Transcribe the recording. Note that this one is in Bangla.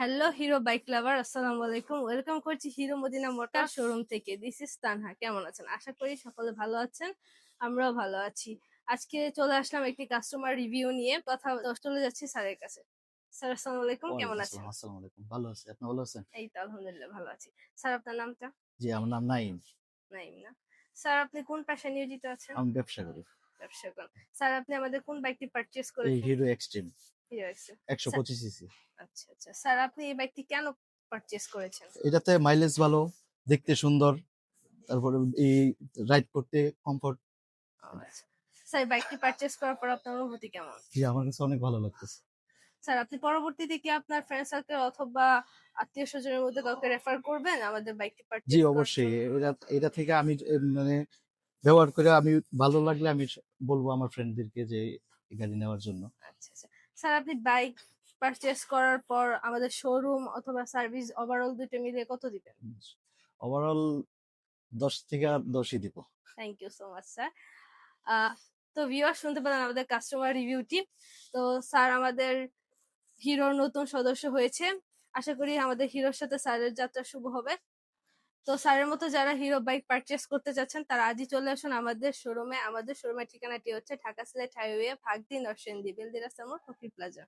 হ্যালো হিরো বাইক লাভার, আসসালামু আলাইকুম। ওয়েলকাম করছি হিরো মদিনা মোটর শোরুম থেকে। This is Tanha. কেমন আছেন? আশা করি সকলে ভালো আছেন, আমরাও ভালো আছি। আজকে চলে আসলাম একটি কাস্টমার রিভিউ নিয়ে। কথা চলে যাচ্ছি স্যারের কাছে। স্যার আসসালামু আলাইকুম, কেমন ওয়ালাইকুম আছেন? আসসালাম। আসসালামু আলাইকুম। ভালো আছি। আপনি ভালো আছেন? এই তো আলহামদুলিল্লাহ ভালো আছি। স্যার আপনার নামটা? জি, আমার নাম নাঈম। নাইম না? স্যার আপনি কোন পেশায় নিয়োজিত আছেন? আমি ব্যবসা করি। ব্যবসা করেন। স্যার আপনি আমাদের কোন বাইকটি পারচেজ এই করেছেন? Hero Xtreme Hero Excel. Sir ১২৫ CC. আচ্ছা আচ্ছা। স্যার আপনি এই বাইকটি কেন পারচেজ করেছেন? এটাতে মাইলেজ ভালো, দেখতে সুন্দর। তারপরে এই রাইড করতে কমফোর্ট। ও আচ্ছা। স্যার বাইকটি পারচেজ করার পর আপনার অনুভূতি কেমন? জি, আমার কাছে অনেক ভালো লাগতেছে। স্যার আপনি পরবর্তীতে কি আপনার ফ্রেন্ড সার্কেল অথবা আত্মীয়-স্বজনের মধ্যে কাউকে রেফার করবেন আমাদের বাইকটি জি, পারচেজ করার অবশ্যই। জন্য? এটা থেকে আমি মানে ব্যবহার করে আমি ভালো লাগলে আমি বলবো আমার ফ্রেন্ডদেরকে যে এই গাড়ি নেওয়ার জন্য। আচ্ছা, আচ্ছা। স্যার আপনি বাইক পারচেজ করার পর আমাদের শোরুম অথবা সার্ভিস ওভারঅল ২ টো মিলিয়ে কত দিবেন? ওভারঅল ১০ থেকে ১০ই দিব। Thank you so much sir. আ তো ভিউয়ার্স শুনতে পেলেন আমাদের কাস্টমার রিভিউটি। তো স্যার আমাদের হিরোর নতুন সদস্য হয়েছে। আশা করি আমাদের হিরোর সাথে স্যারের যাত্রা শুভ হবে। তো স্যারের মতো যারা হিরো বাইক পারচেজ করতে চাচ্ছেন তারা আজই চলে আসুন আমাদের শোরুমে। আমাদের শোরুমের ঠিকানাটি হচ্ছে ঢাকা সিলেট হাইওয়ে ভাগদি নরসিংদী বেলদি রাস্তা মোড় ফকির প্লাজা।